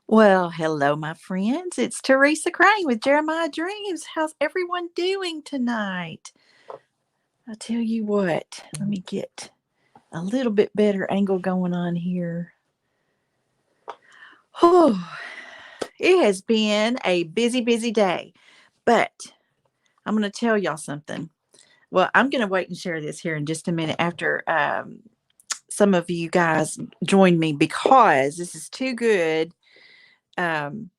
Well, hello, my friends. It's Teresa Crane with Jeremiah Dreams. How's everyone doing tonight? I tell you what, let me get a little bit better angle going on here. Oh, it has been a busy, busy day, but I'm going to tell y'all something. Well, I'm going to wait and share this here in just a minute after some of you guys join me because this is too good. Um,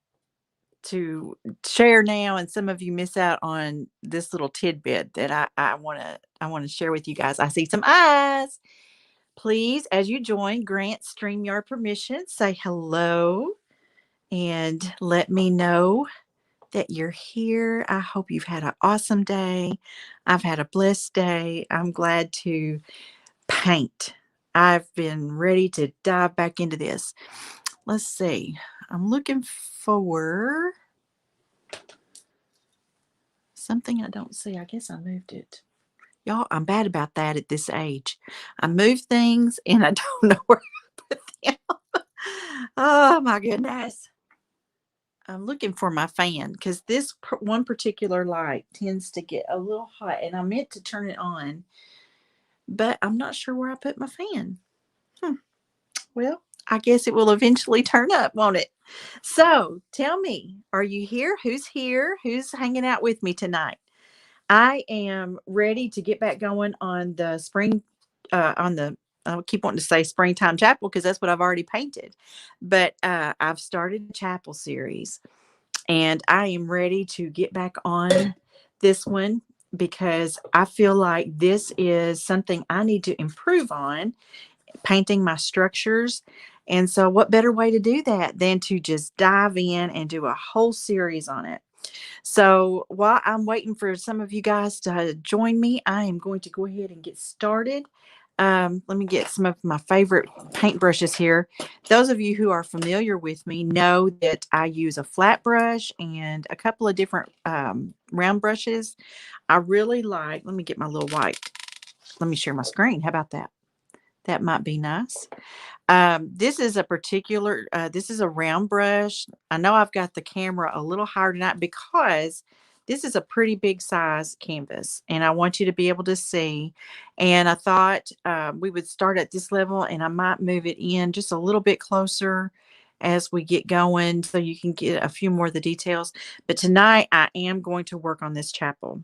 to share now, and some of you miss out on this little tidbit that I want to share with you guys. I see some eyes. Please, as you join, grant StreamYard permission. Say hello and let me know that you're here. I hope you've had an awesome day. I've had a blessed day. I'm glad to paint. I've been ready to dive back into this. Let's see. I'm looking for something I don't see. I guess I moved it. Y'all, I'm bad about that at this age. I move things and I don't know where I put them. Oh my goodness. I'm looking for my fan because this one particular light tends to get a little hot and I meant to turn it on, but I'm not sure where I put my fan. Hmm. Well, I guess it will eventually turn up, won't it? So tell me, are you here? Who's here? Who's hanging out with me tonight? I am ready to get back going on the spring, on the, I keep wanting to say springtime chapel because that's what I've already painted. But I've started a chapel series and I am ready to get back on this one because I feel like this is something I need to improve on painting my structures. And so, what better way to do that than to just dive in and do a whole series on it? So while I'm waiting for some of you guys to join me, I am going to go ahead and get started. Let me get some of my favorite paintbrushes here. Those of you who are familiar with me know that I use a flat brush and a couple of different round brushes. I really like, let me get my little white. Let me share my screen. How about that? That might be nice. This is a particular, this is a round brush. I know I've got the camera a little higher tonight because this is a pretty big size canvas and I want you to be able to see. And I thought we would start at this level and I might move it in just a little bit closer as we get going so you can get a few more of the details. But tonight I am going to work on this chapel.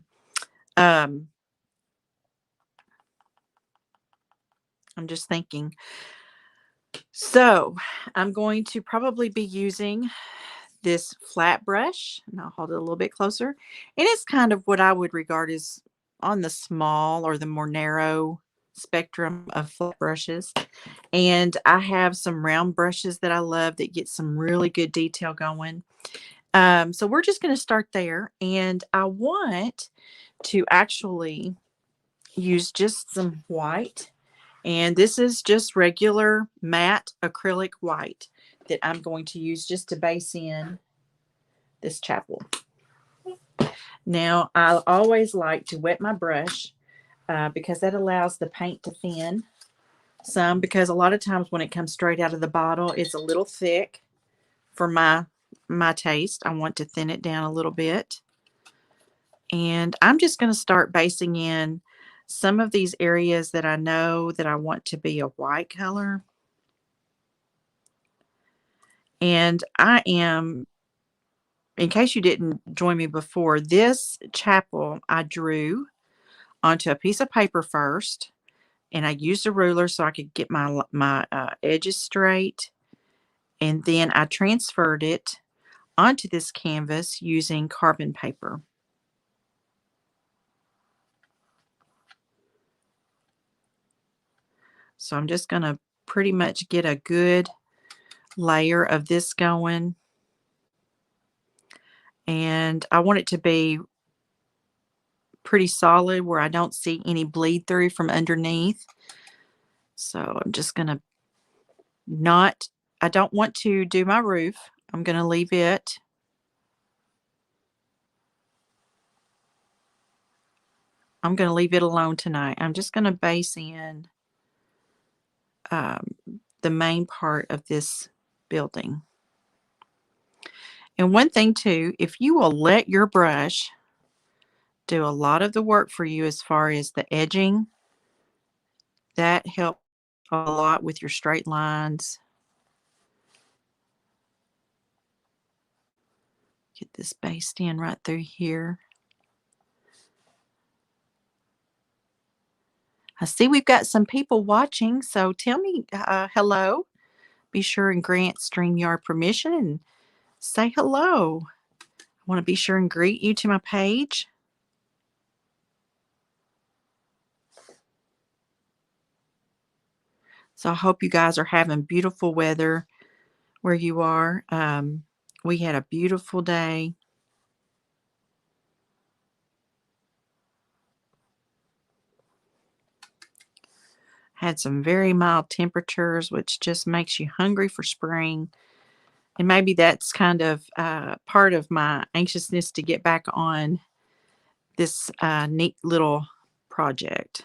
Um, I'm just thinking. So I'm going to probably be using this flat brush, and I'll hold it a little bit closer. And it's kind of what I would regard as on the small or the more narrow spectrum of flat brushes. And I have some round brushes that I love that get some really good detail going. So we're just going to start there. And I want to actually use just some white. And this is just regular matte acrylic white that I'm going to use just to base in this chapel. Now, I always like to wet my brush because that allows the paint to thin some because a lot of times when it comes straight out of the bottle, it's a little thick for my taste. I want to thin it down a little bit. And I'm just going to start basing in some of these areas that I know that I want to be a white color. And I am, in case you didn't join me before, this chapel I drew onto a piece of paper first, and I used a ruler so I could get my edges straight, and then I transferred it onto this canvas using carbon paper. So I'm just going to pretty much get a good layer of this going, and I want it to be pretty solid where I don't see any bleed through from underneath. So I'm just going to not, I don't want to do my roof. I'm going to leave it. I'm going to leave it alone tonight. I'm just going to base in um, the main part of this building. And one thing too, if you will let your brush do a lot of the work for you as far as the edging, that helps a lot with your straight lines. Get this based in right through here. I see we've got some people watching, so tell me hello. Be sure and grant StreamYard permission and say hello. I want to be sure and greet you to my page. So I hope you guys are having beautiful weather where you are. We had a beautiful day. Had some very mild temperatures, which just makes you hungry for spring. And maybe that's kind of part of my anxiousness to get back on this neat little project.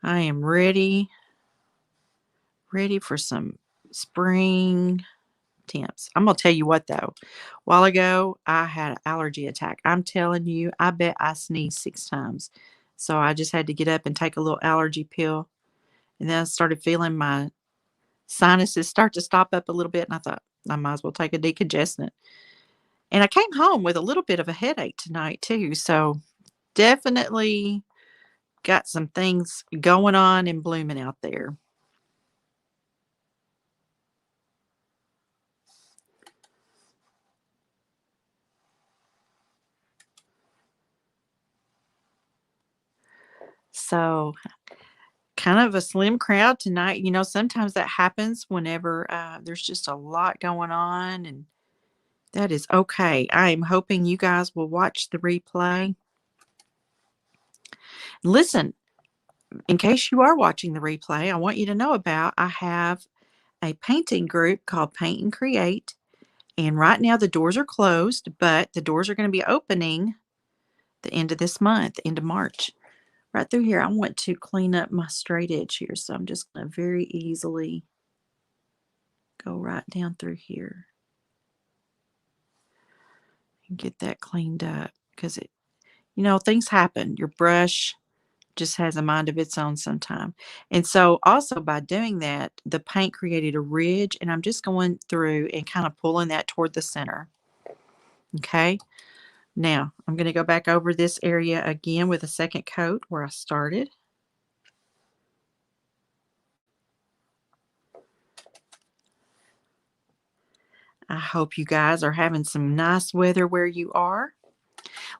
I am ready for some spring temps. I'm gonna tell you what though. A while ago, I had an allergy attack. I'm telling you, I bet I sneezed 6 times. So I just had to get up and take a little allergy pill. And then I started feeling my sinuses start to stop up a little bit. And I thought, I might as well take a decongestant. And I came home with a little bit of a headache tonight too. So definitely got some things going on and blooming out there. So kind of a slim crowd tonight. You know, sometimes that happens whenever there's just a lot going on, and that is okay. I am hoping you guys will watch the replay. Listen, in case you are watching the replay, I want you to know about I have a painting group called Paint and Create. And right now the doors are closed, but the doors are going to be opening the end of this month, the end of March. Right through here, I want to clean up my straight edge here. So I'm just going to very easily go right down through here and get that cleaned up because things happen. Your brush just has a mind of its own sometime. And so also by doing that, the paint created a ridge and I'm just going through and kind of pulling that toward the center. Okay. Now I'm going to go back over this area again with a second coat where I started. I hope you guys are having some nice weather where you are.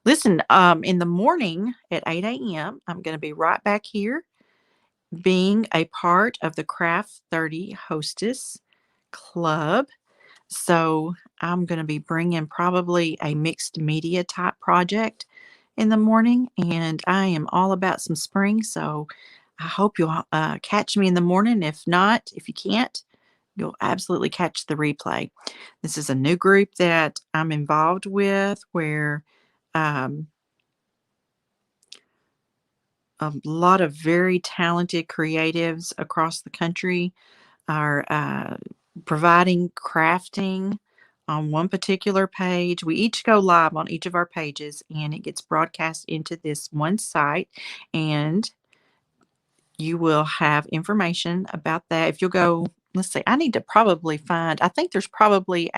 Listen, in the morning at 8 a.m., I'm going to be right back here being a part of the Craft 30 Hostess Club. So I'm going to be bringing probably a mixed media type project in the morning, and I am all about some spring. So I hope you'll catch me in the morning. If not, if you can't, you'll absolutely catch the replay. This is a new group that I'm involved with where um, a lot of very talented creatives across the country are providing crafting on one particular page. We each go live on each of our pages and it gets broadcast into this one site. And you will have information about that. If you'll go, let's see, I need to probably find, I think there's probably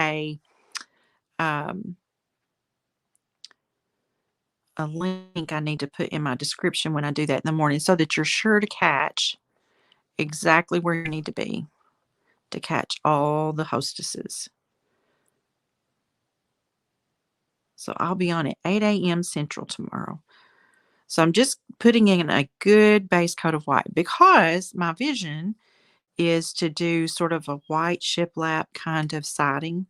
um, a link I need to put in my description when I do that in the morning so that you're sure to catch exactly where you need to be to catch all the hostesses. So I'll be on at 8 a.m. Central tomorrow. So I'm just putting in a good base coat of white because my vision is to do sort of a white shiplap kind of siding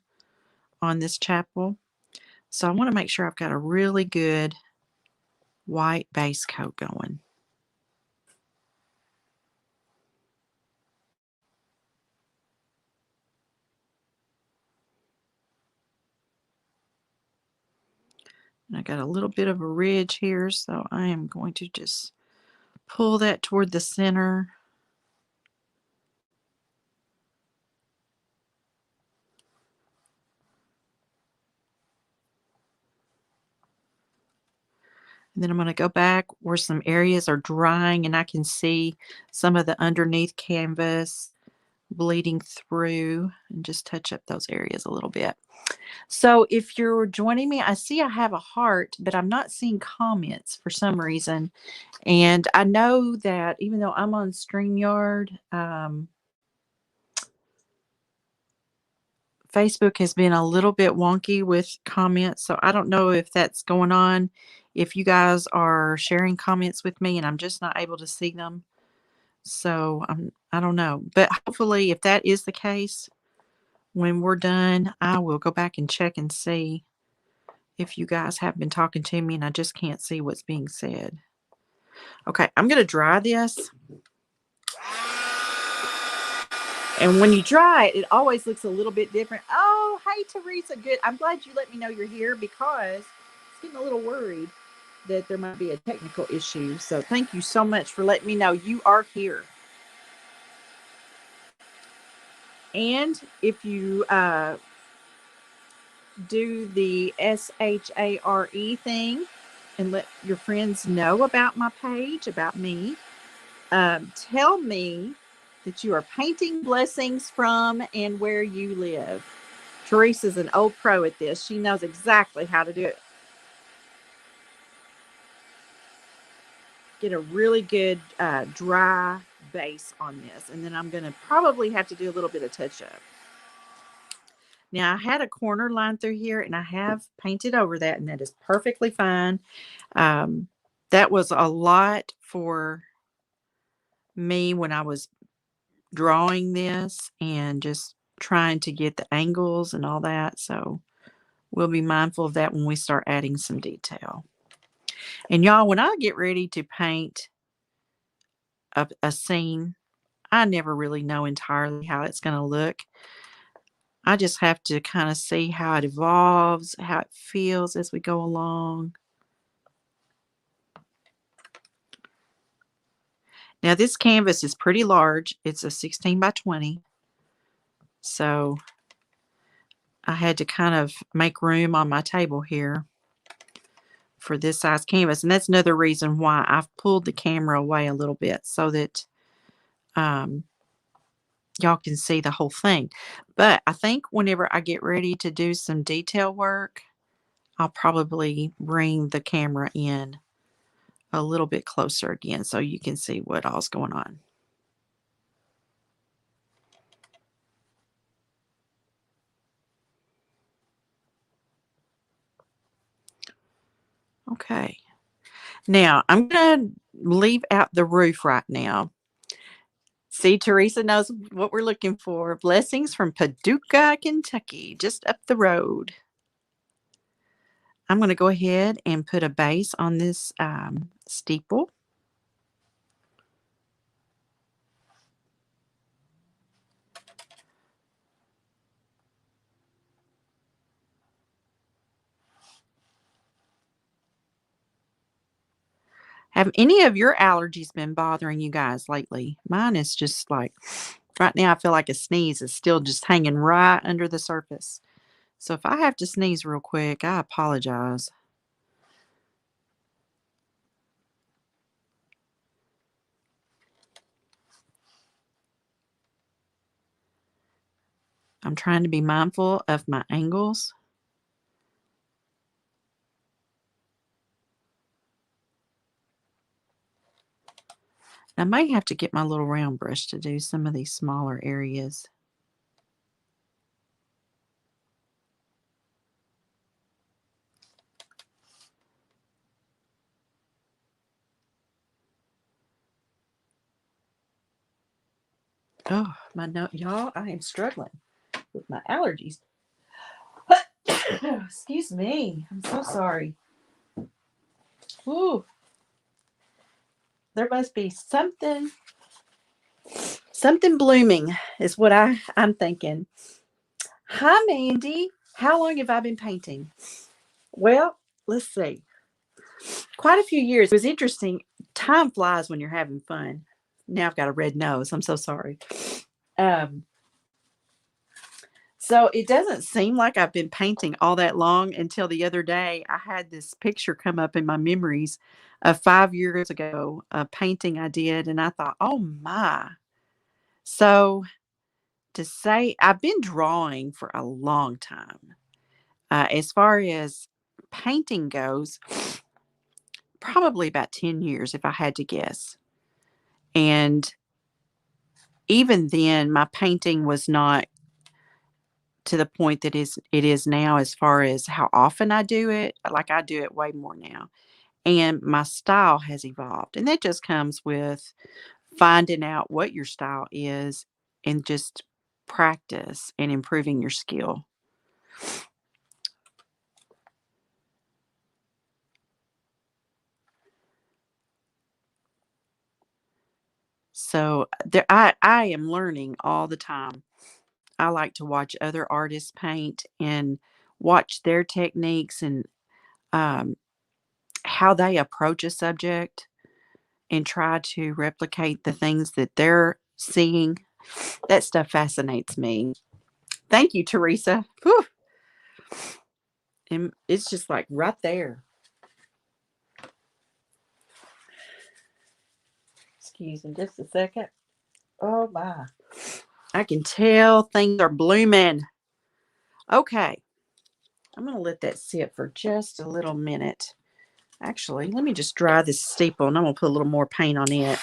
on this chapel. So I want to make sure I've got a really good white base coat going. And I got a little bit of a ridge here, so I am going to just pull that toward the center. And then I'm going to go back where some areas are drying and I can see some of the underneath canvas bleeding through, and just touch up those areas a little bit. So if you're joining me, I see I have a heart, but I'm not seeing comments for some reason. And I know that even though I'm on StreamYard, Facebook has been a little bit wonky with comments. So I don't know if that's going on. If you guys are sharing comments with me and I'm just not able to see them. So I don't know. But hopefully, if that is the case, when we're done, I will go back and check and see if you guys have been talking to me and I just can't see what's being said. Okay, I'm going to dry this. And when you dry it, it always looks a little bit different. Oh, hey, Teresa. Good. I'm glad you let me know you're here because it's getting a little worried that there might be a technical issue. So thank you so much for letting me know you are here. And if you do the SHARE thing and let your friends know about my page, about me, tell me that you are painting blessings from and where you live. Teresa's an old pro at this. She knows exactly how to do it. Get a really good dry base on this. And then I'm going to probably have to do a little bit of touch up. Now, I had a corner line through here, and I have painted over that, and that is perfectly fine. That was a lot for me when I was drawing this and just trying to get the angles and all that. So we'll be mindful of that when we start adding some detail. And y'all, when I get ready to paint a scene, I never really know entirely how it's going to look. I just have to kind of see how it evolves, how it feels as we go along. Now, this canvas is pretty large. It's a 16 by 20. So I had to kind of make room on my table here for this size canvas. And that's another reason why I've pulled the camera away a little bit so that y'all can see the whole thing. But I think whenever I get ready to do some detail work, I'll probably bring the camera in a little bit closer again so you can see what all's going on. Okay. Now, I'm going to leave out the roof right now. See, Teresa knows what we're looking for. Blessings from Paducah, Kentucky, just up the road. I'm going to go ahead and put a base on this steeple. Have any of your allergies been bothering you guys lately? Mine is just like, right now I feel like a sneeze is still just hanging right under the surface. So if I have to sneeze real quick, I apologize. I'm trying to be mindful of my angles. I might have to get my little round brush to do some of these smaller areas. Oh, my nose, y'all, I am struggling with my allergies. Excuse me. I'm so sorry. Ooh. There must be something blooming is what I'm thinking. Hi, Mandy. How long have I been painting? Well, let's see. Quite a few years. It was interesting. Time flies when you're having fun. Now I've got a red nose. I'm so sorry. So it doesn't seem like I've been painting all that long until the other day. I had this picture come up in my memories of 5 years ago, a painting I did, and I thought, oh my. So to say I've been drawing for a long time. As far as painting goes, probably about 10 years if I had to guess. And even then, my painting was not to the point that it is now as far as how often I do it. Like I do it way more now. And my style has evolved. And that just comes with finding out what your style is and just practice and improving your skill. So I am learning all the time. I like to watch other artists paint and watch their techniques and um, how they approach a subject and try to replicate the things that they're seeing. That stuff fascinates me. Thank you, Teresa. Whew. And it's just like right there. Excuse me just a second. Oh my. I can tell things are blooming. Okay. I'm going to let that sit for just a little minute. Actually, let me just dry this steeple and I'm going to put a little more paint on it.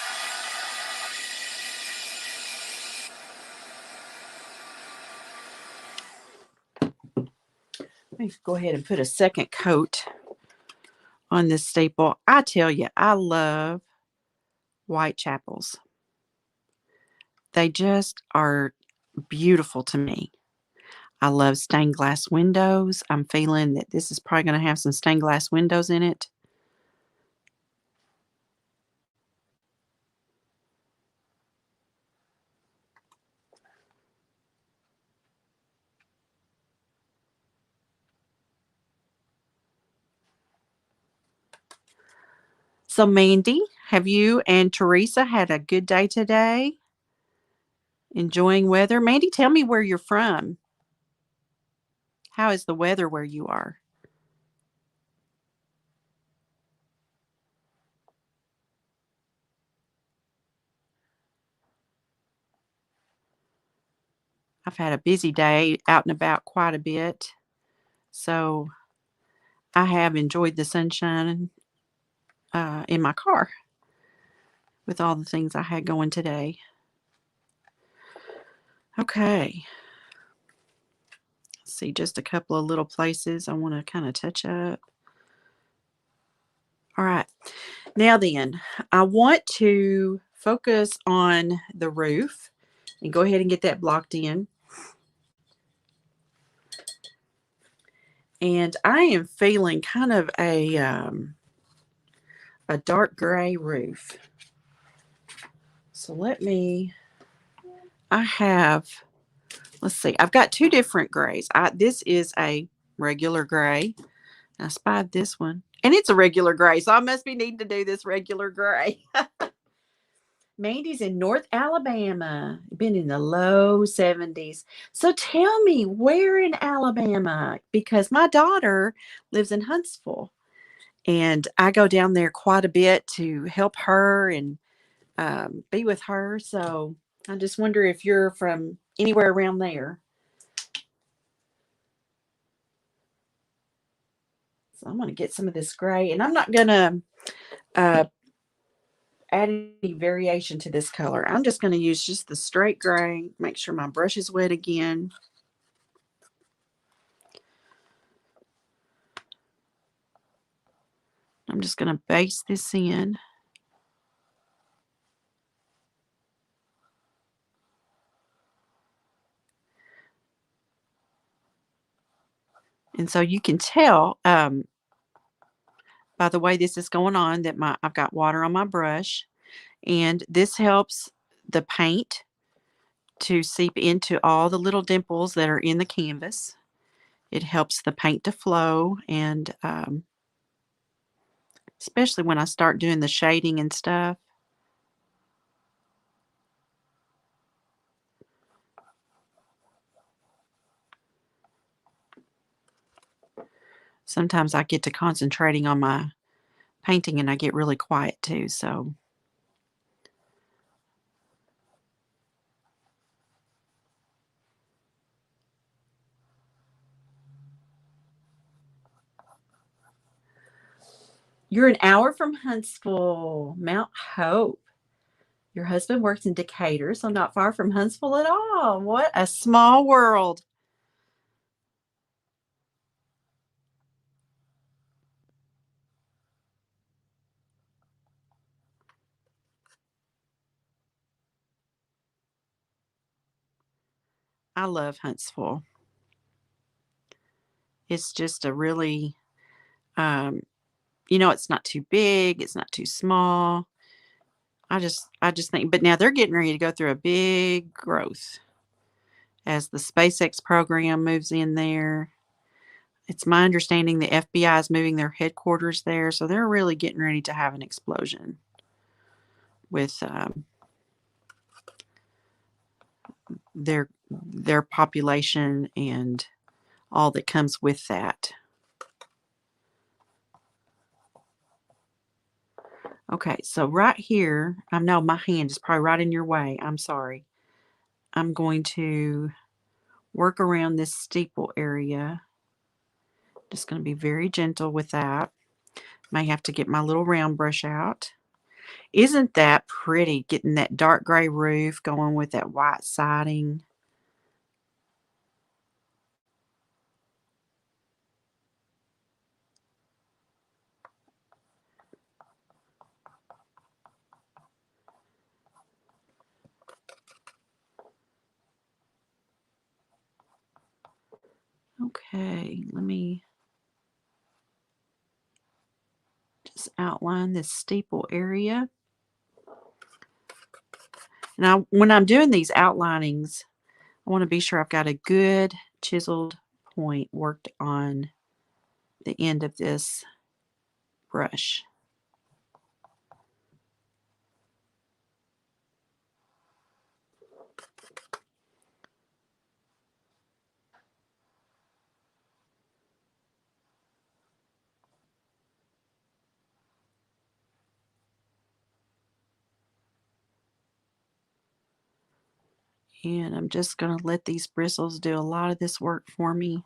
Let me go ahead and put a second coat on this staple. I tell you, I love Whitechapels. They just are beautiful to me. I love stained glass windows. I'm feeling that this is probably going to have some stained glass windows in it. So, Mandy, have you and Teresa had a good day today? Enjoying weather? Mandy, tell me where you're from. How is the weather where you are? I've had a busy day out and about quite a bit. So, I have enjoyed the sunshine in my car with all the things I had going today. Okay. Let's see, just a couple of little places I want to kind of touch up. All right. Now then, I want to focus on the roof and go ahead and get that blocked in. And I am feeling kind of a dark gray roof. So I have, let's see, I've got two different grays. This is a regular gray. I spied this one. And it's a regular gray, so I must be needing to do this regular gray. Mandy's in North Alabama, been in the low 70s. So tell me, where in Alabama? Because my daughter lives in Huntsville, and I go down there quite a bit to help her and be with her. So I just wonder if you're from anywhere around there. So I'm going to get some of this gray, and I'm not going to uh, add any variation to this color. I'm just going to use just the straight gray. Make sure my brush is wet again. I'm just going to base this in. And so you can tell by the way this is going on that I've got water on my brush, and this helps the paint to seep into all the little dimples that are in the canvas. It helps the paint to flow, and especially when I start doing the shading and stuff. Sometimes I get to concentrating on my painting and I get really quiet too, so you're an hour from Huntsville, Mount Hope. Your husband works in Decatur, so not far from Huntsville at all. What a small world. I love Huntsville. It's just a really, um, it's not too big, it's not too small. I just think, but now they're getting ready to go through a big growth as the SpaceX program moves in there. It's my understanding the FBI is moving their headquarters there, so they're really getting ready to have an explosion with their population and all that comes with that. Okay, so right here, I know my hand is probably right in your way. I'm sorry. I'm going to work around this steeple area. Just going to be very gentle with that. May have to get my little round brush out. Isn't that pretty, getting that dark gray roof going with that white siding? Okay, let me just outline this steeple area. Now, when I'm doing these outlinings, I want to be sure I've got a good chiseled point worked on the end of this brush. And I'm just going to let these bristles do a lot of this work for me.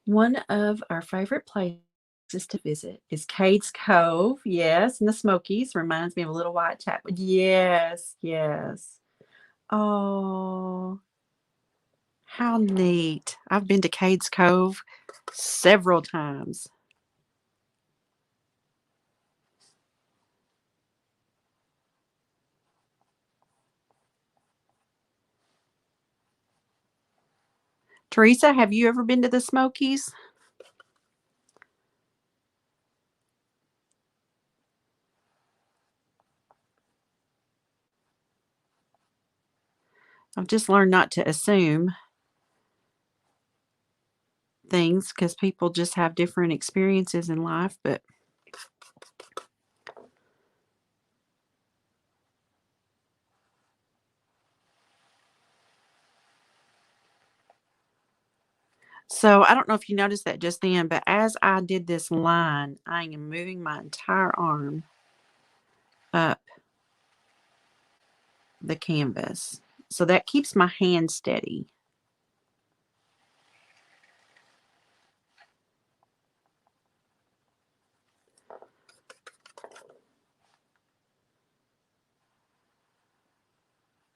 One of our favorite places to visit is Cades Cove. Yes, in the Smokies. Reminds me of a little white chapel. Yes, yes. Oh, how neat. I've been to Cades Cove several times. Teresa, have you ever been to the Smokies? I've just learned not to assume things because people just have different experiences in life. But so I don't know if you noticed that just then, but as I did this line, I am moving my entire arm up the canvas. So that keeps my hand steady.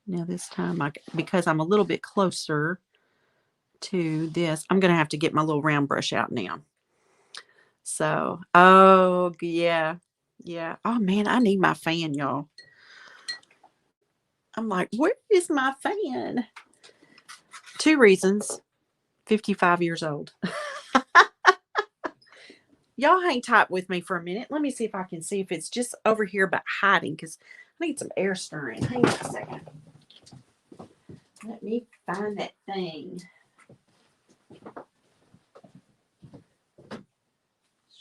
Now this time, because I'm a little bit closer to this, I'm going to have to get my little round brush out now. So, oh, yeah. Yeah. Oh, man, I need my fan, y'all. I'm like, where is my fan? Two reasons. 55 years old. Y'all hang tight with me for a minute. Let me see if I can see if it's just over here but hiding because I need some air stirring. Hang on a second. Let me find that thing.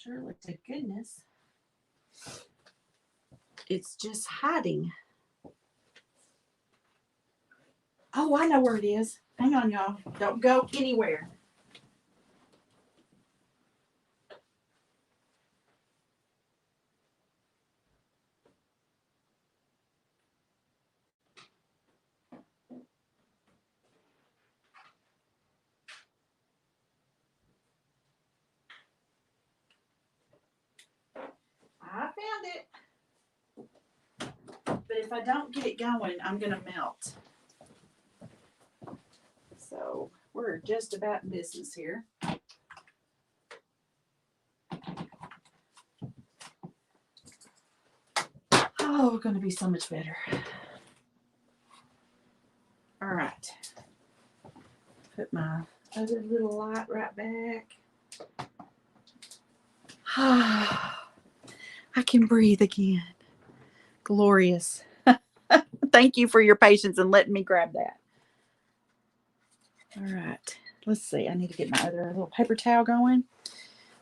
Surely to goodness. It's just hiding. Oh, I know where it is. Hang on, y'all. Don't go anywhere. I found it. But if I don't get it going, I'm going to melt. So we're just about in business here. Oh, going to be so much better. All right. Put my other little light right back. I can breathe again. Glorious. Thank you for your patience and letting me grab that. All right. Let's see. I need to get my other little paper towel going.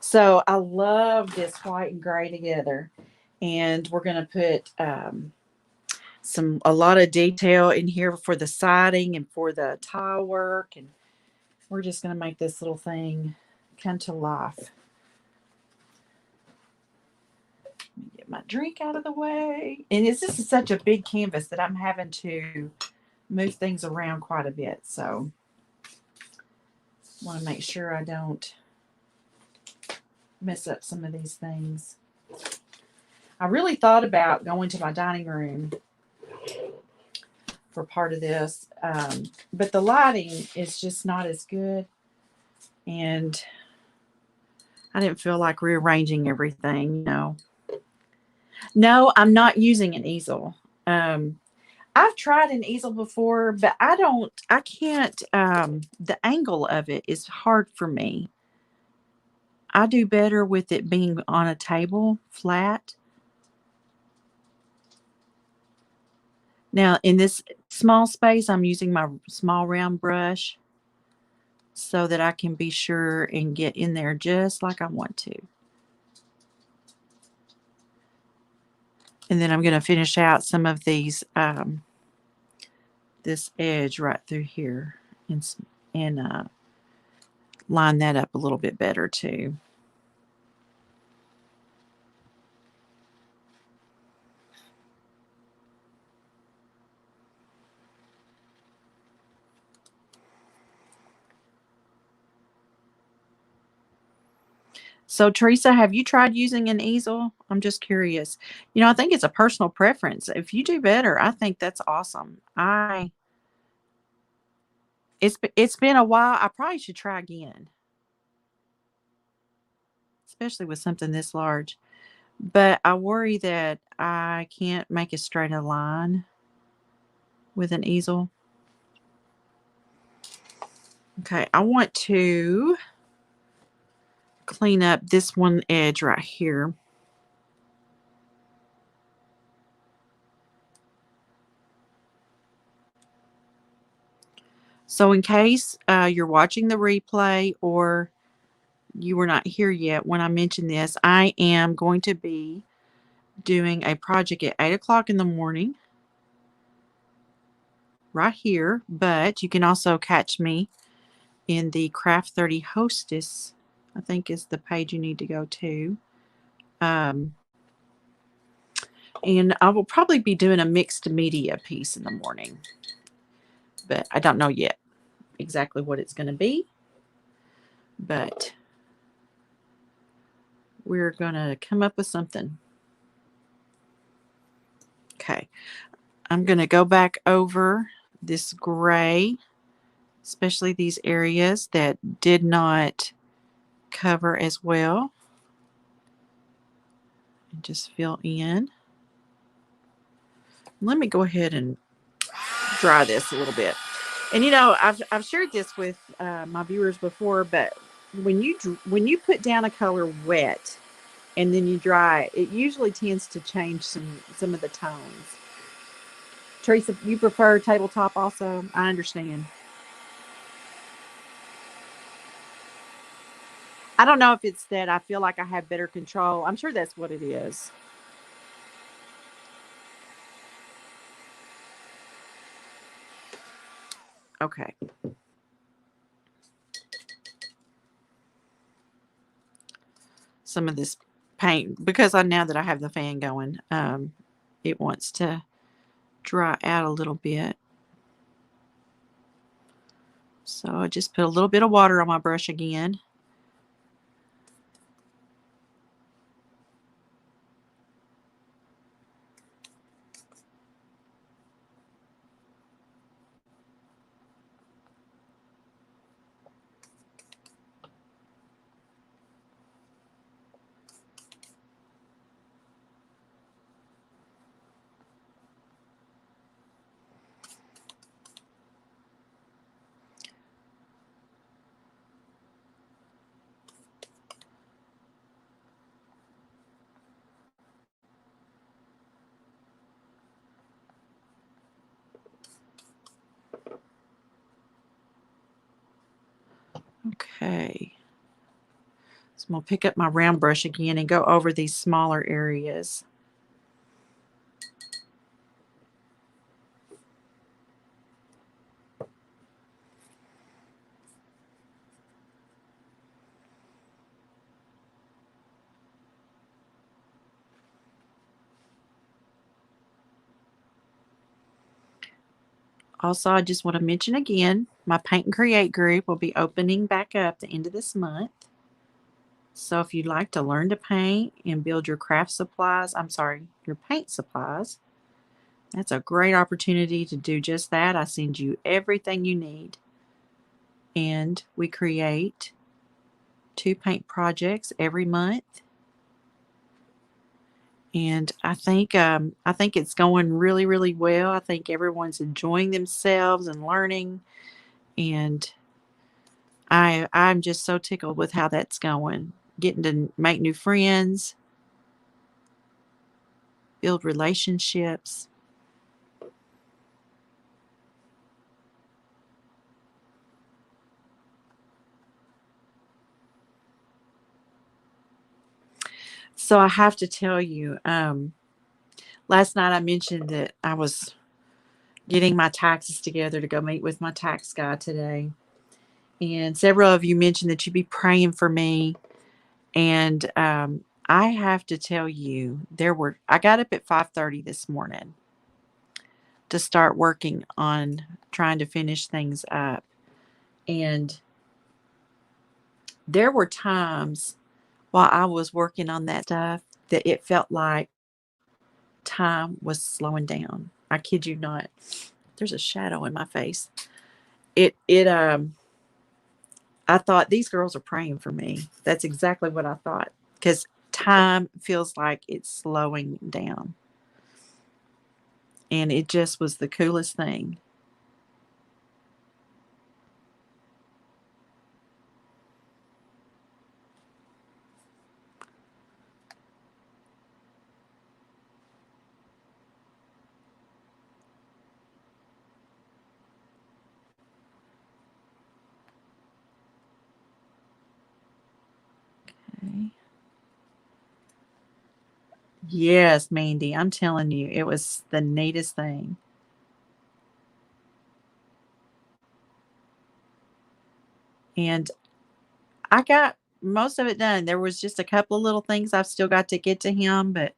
So I love this white and gray together. And we're going to put a lot of detail in here for the siding and for the tile work. And we're just going to make this little thing come to life. Get my drink out of the way. And this is such a big canvas that I'm having to move things around quite a bit. So I want to make sure I don't mess up some of these things. I really thought about going to my dining room for part of this, but the lighting is just not as good. And I didn't feel like rearranging everything, you know. No, I'm not using an easel. I've tried an easel before, but I can't, the angle of it is hard for me. I do better with it being on a table, flat. Now, in this small space, I'm using my small round brush so that I can be sure and get in there just like I want to. And then I'm going to finish out some of these, this edge right through here and line that up a little bit better too. So, Teresa, have you tried using an easel? I'm just curious. You know, I think it's a personal preference. If you do better, I think that's awesome. It's been a while. I probably should try again, especially with something this large. But I worry that I can't make as straight a line with an easel. Okay, I want to clean up this one edge right here. So in case you're watching the replay or you were not here yet when I mentioned this, I am going to be doing a project at 8 o'clock in the morning right here, but you can also catch me in the Craft 30 Hostess, I think is the page you need to go to. And I will probably be doing a mixed media piece in the morning, but I don't know yet exactly what it's going to be. But we're going to come up with something. Okay. I'm going to go back over this gray, especially these areas that did not cover as well. And just fill in. Let me go ahead and dry this a little bit. And you know, I've shared this with my viewers before, but when you put down a color wet and then you dry it, it usually tends to change some of the tones. Teresa, you prefer tabletop also? I understand. I don't know if it's that I feel like I have better control. I'm sure that's what it is. Okay. Some of this paint, because I now that I have the fan going, it wants to dry out a little bit. So I just put a little bit of water on my brush again. Okay. So I'm going to pick up my round brush again and go over these smaller areas. Also, I just want to mention again, my Paint and Create group will be opening back up the end of this month. So if you'd like to learn to paint and build your craft supplies, your paint supplies, that's a great opportunity to do just that. I send you everything you need. And we create 2 paint projects every month. And I think it's going really, really well. I think everyone's enjoying themselves and learning. And I'm just so tickled with how that's going. Getting to make new friends, build relationships. So I have to tell you, last night I mentioned that I was getting my taxes together to go meet with my tax guy today. And several of you mentioned that you'd be praying for me. And I have to tell you, I got up at 5:30 this morning to start working on trying to finish things up. And there were times while I was working on that stuff that it felt like time was slowing down. I kid you not. There's a shadow in my face. It I thought these girls are praying for me. That's exactly what I thought. Because time feels like it's slowing down. And it just was the coolest thing. Okay. Yes, Mandy, I'm telling you, it was the neatest thing. And I got most of it done. There was just a couple of little things I've still got to get to him, but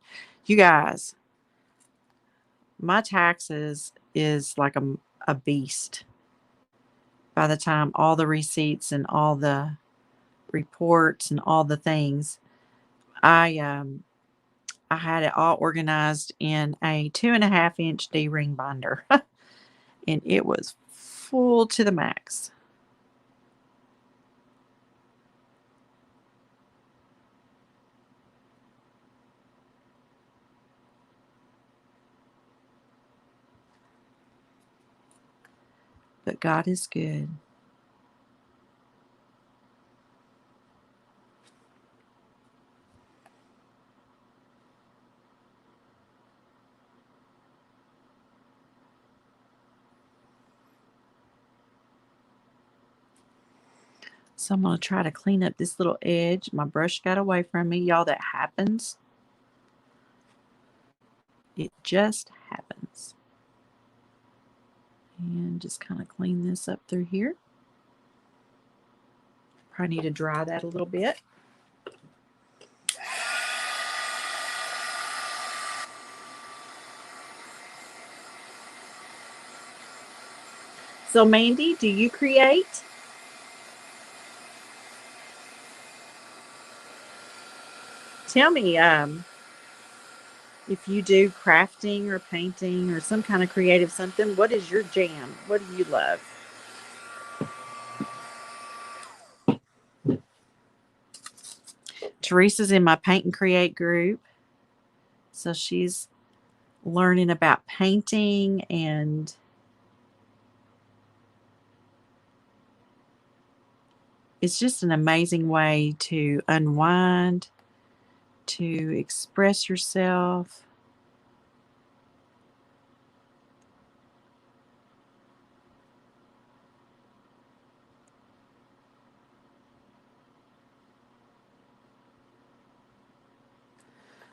you guys, my taxes is like a beast by the time all the receipts and all the reports and all the things. I had it all organized in a 2.5-inch D-ring binder, and it was full to the max. But God is good. So I'm going to try to clean up this little edge. My brush got away from me. Y'all, that happens. It just happens. And just kind of clean this up through here. Probably need to dry that a little bit. So Mandy, do you create? Tell me if you do crafting or painting or some kind of creative something, what is your jam? What do you love? Teresa's in my Paint and Create group. So she's learning about painting, and it's just an amazing way to unwind, to express yourself.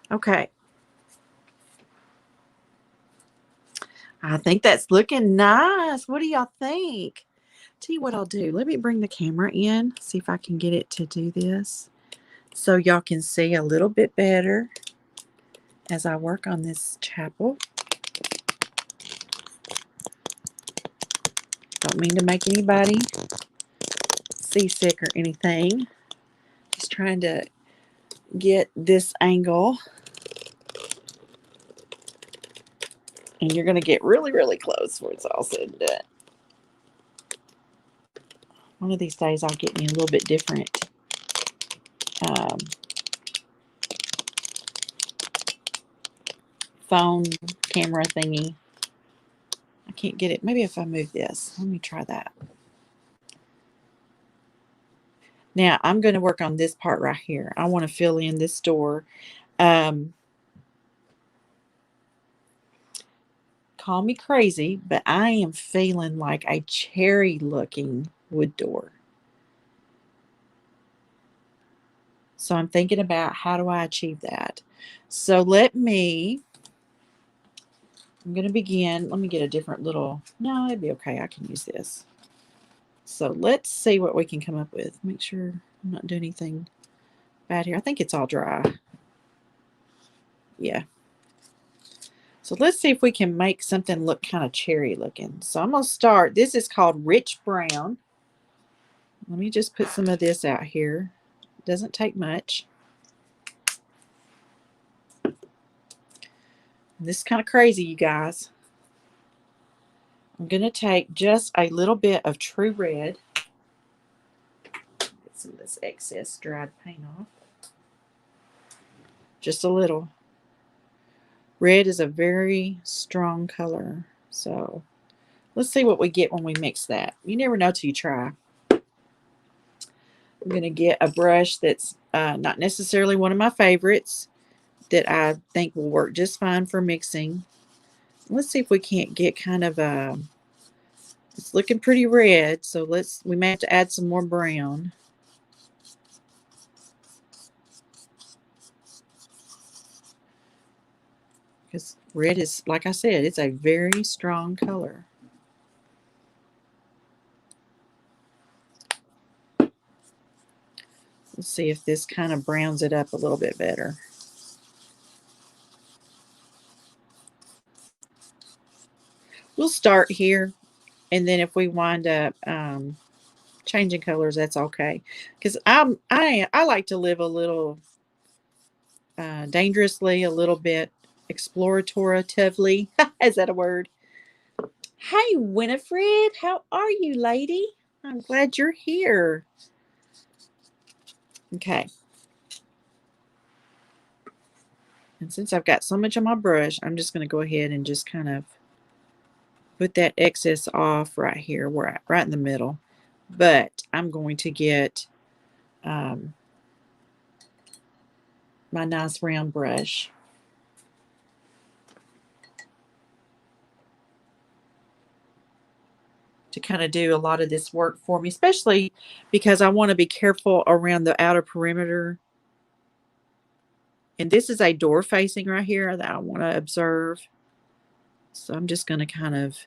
Okay. I think that's looking nice. What do y'all think? Tell you what I'll do. Let me bring the camera in, see if I can get it to do this so y'all can see a little bit better as I work on this chapel. Don't mean to make anybody seasick or anything. Just trying to get this angle. And you're going to get really, really close where it's all said and done. One of these days I'll get me a little bit different phone camera thingy. I can't get it. Maybe if I move this. Let me try that. Now I'm going to work on this part right here. I want to fill in this door. Call me crazy, but I am feeling like a cherry looking wood door. So I'm thinking about how do I achieve that. So I'm going to begin. Let me get a different little, no, it'd be okay. I can use this. So let's see what we can come up with. Make sure I'm not doing anything bad here. I think it's all dry. Yeah. So let's see if we can make something look kind of cherry looking. So I'm going to start. This is called Rich Brown. Let me just put some of this out here. It doesn't take much. This is kind of crazy, you guys. I'm going to take just a little bit of True Red. Get some of this excess dried paint off. Just a little. Red is a very strong color. So let's see what we get when we mix that. You never know till you try. I'm going to get a brush that's not necessarily one of my favorites that I think will work just fine for mixing. Let's see if we can't get kind of a, it's looking pretty red, so we may have to add some more brown. Because red is, like I said, it's a very strong color. Let's see if this kind of browns it up a little bit better. We'll start here, and then if we wind up changing colors, that's okay. Because I like to live a little dangerously, a little bit exploratively. Is that a word? Hey, Winifred, how are you, lady? I'm glad you're here. Okay. And since I've got so much on my brush, I'm just going to go ahead and just kind of put that excess off right here, right in the middle. But I'm going to get my nice round brush. to kind of do a lot of this work for me, especially because I want to be careful around the outer perimeter. And this is a door facing right here that I want to observe. So I'm just going to kind of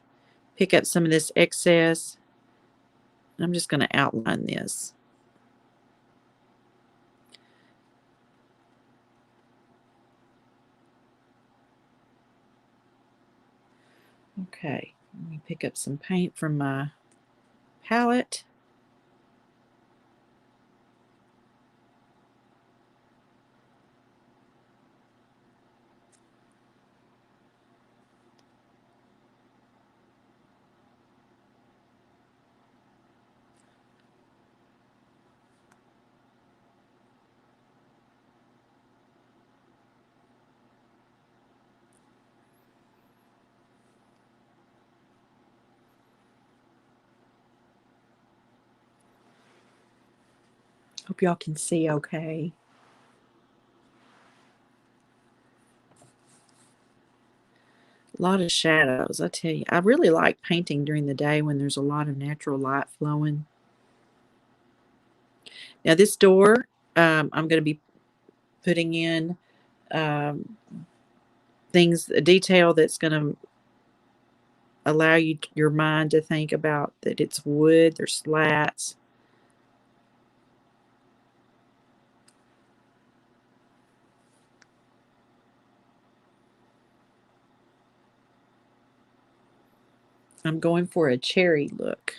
pick up some of this excess. And I'm just going to outline this. Okay, let me pick up some paint from my palette. Hope y'all can see okay. A lot of shadows, I tell you. I really like painting during the day when there's a lot of natural light flowing. Now this door, I'm going to be putting in um, a detail that's going to allow your mind to think about that it's wood, there's slats. I'm going for a cherry look.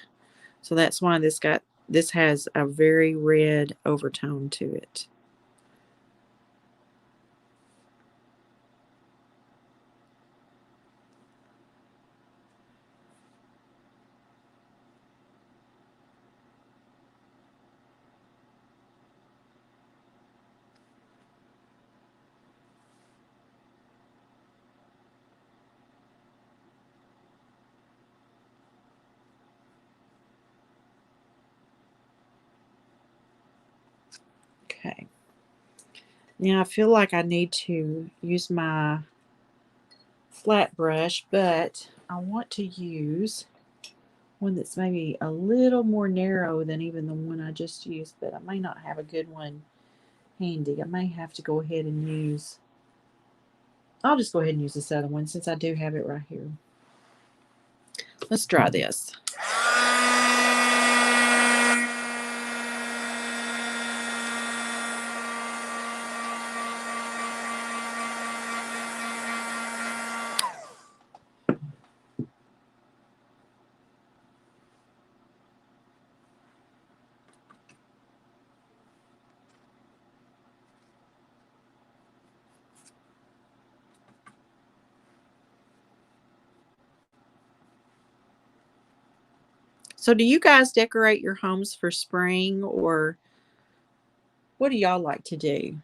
So that's why this has a very red overtone to it. Okay. Now I feel like I need to use my flat brush, but I want to use one that's maybe a little more narrow than even the one I just used, but I may not have a good one handy. I may have to go ahead and I'll just go ahead and use this other one since I do have it right here. Let's try this. So do you guys decorate your homes for spring, or what do y'all like to do?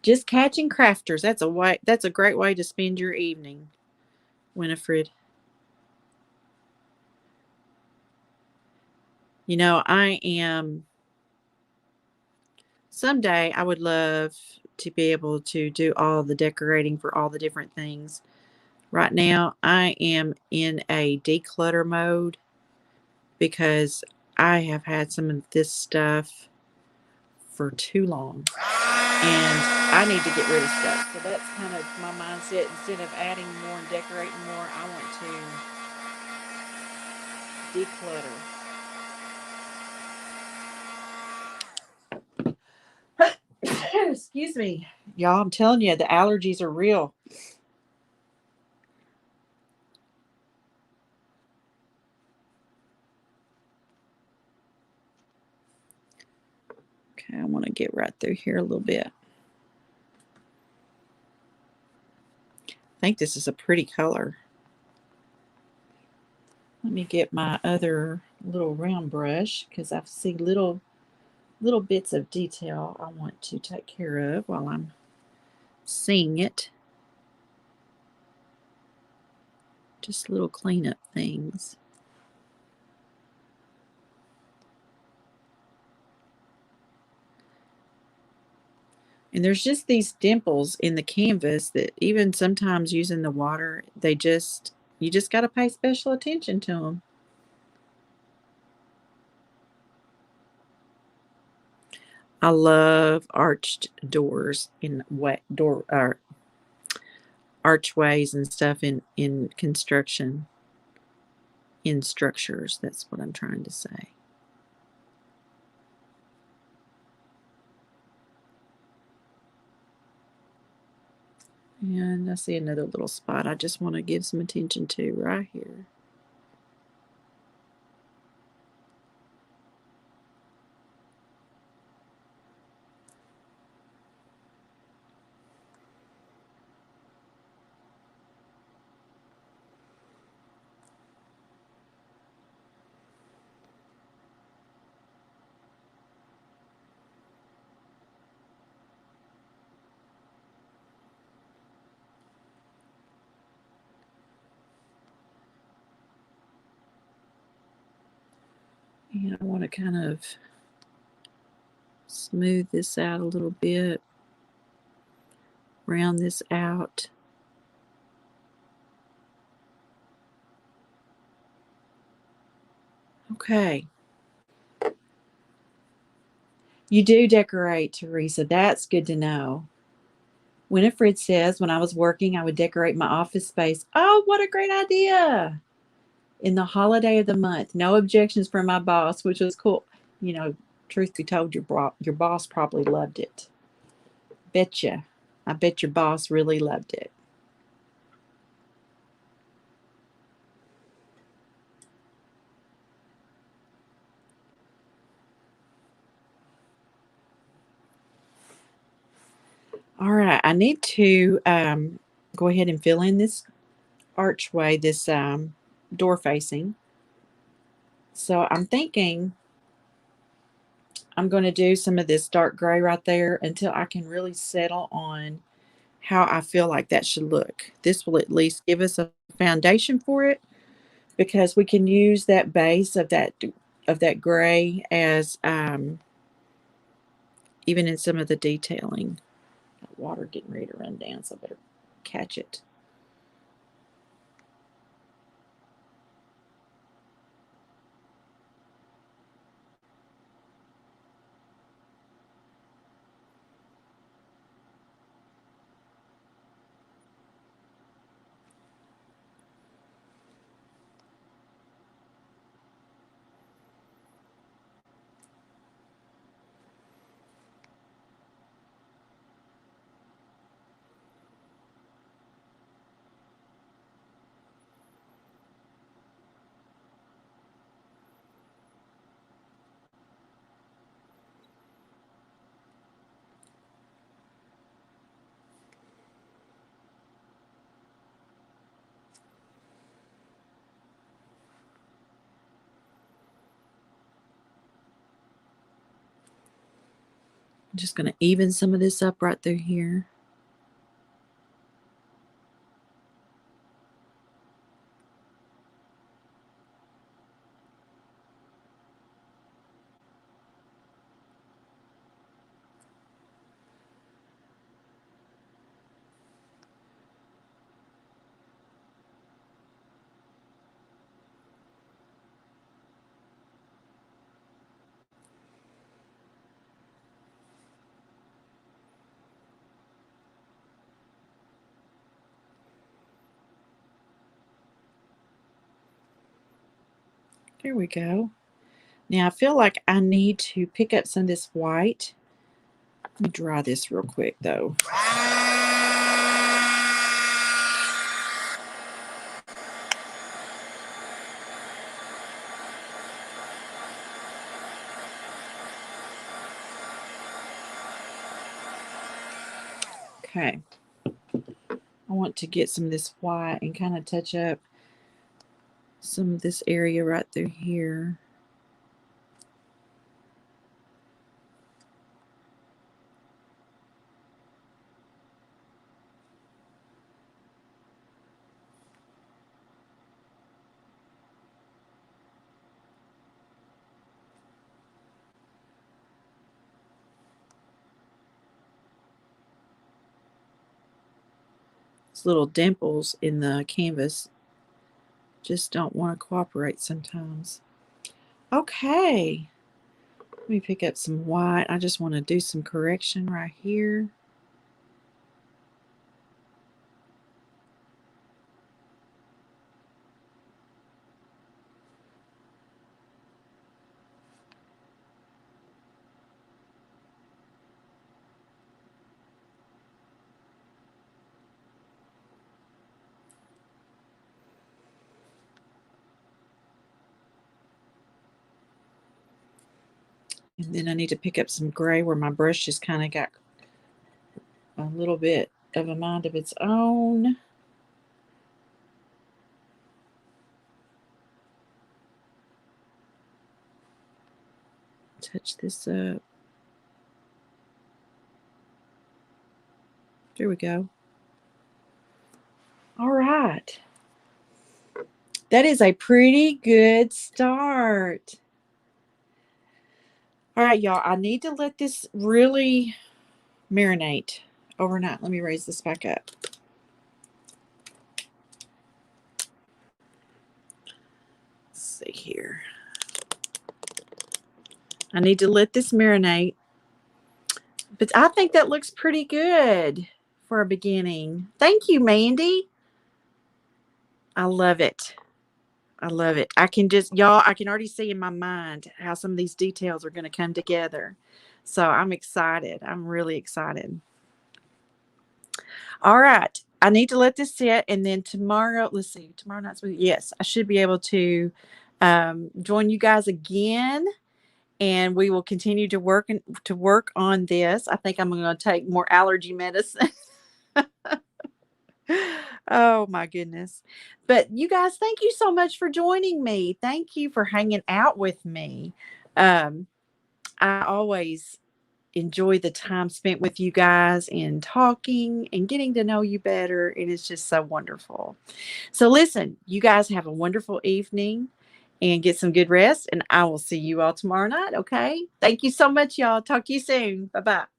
Just catching crafters. That's a great way to spend your evening, Winifred. You know, someday I would love to be able to do all the decorating for all the different things. Right now, I am in a declutter mode because I have had some of this stuff for too long and I need to get rid of stuff. So that's kind of my mindset. Instead of adding more and decorating more, I want to declutter. Excuse me, y'all. I'm telling you, the allergies are real. Okay, I want to get right through here a little bit. I think this is a pretty color. Let me get my other little round brush because I see little bits of detail I want to take care of while I'm seeing it. Just little cleanup things. And there's just these dimples in the canvas that even sometimes using the water, they just You just got to pay special attention to them. I love arched doors in way door or archways and stuff in construction, in structures. That's what I'm trying to say. And I see another little spot I just want to give some attention to right here. And I want to kind of smooth this out a little bit, round this out. Okay. You do decorate, Teresa. That's good to know. Winifred says, when I was working, I would decorate my office space. Oh, what a great idea! In the holiday of the month. No objections from my boss, which was cool. You know, truth be told, your boss probably loved it. Betcha. I bet your boss really loved it. All right, I need to go ahead and fill in this archway, this door facing. So I'm thinking I'm going to do some of this dark gray right there until I can really settle on how I feel like that should look. This will at least give us a foundation for it because we can use that base of that gray as even in some of the detailing. Water getting ready to run down, so I better catch it. I'm just going to even some of this up right through here. There we go. Now I feel like I need to pick up some of this white. Let me dry this real quick though. Okay. I want to get some of this white and kind of touch up some of this area right through here. Little dimples in the canvas just don't want to cooperate sometimes. Okay. Let me pick up some white. I just want to do some correction right here. And then I need to pick up some gray where my brush just kind of got a little bit of a mind of its own. Touch this up. There we go. All right. That is a pretty good start. All right, y'all. I need to let this really marinate overnight. Let me raise this back up. Let's see here. I need to let this marinate. But I think that looks pretty good for a beginning. Thank you, Mandy. I love it. I love it. I can just, y'all, I can already see in my mind how some of these details are going to come together. So I'm excited. I'm really excited. All right. I need to let this sit. And then tomorrow, let's see, tomorrow night's, yes, I should be able to join you guys again. And we will continue to work on this. I think I'm going to take more allergy medicine. Oh my goodness. But you guys, thank you so much for joining me. Thank you for hanging out with me. I always enjoy the time spent with you guys and talking and getting to know you better. And it's just so wonderful. So listen, you guys have a wonderful evening and get some good rest. And I will see you all tomorrow night. Okay. Thank you so much, y'all. Talk to you soon. Bye-bye.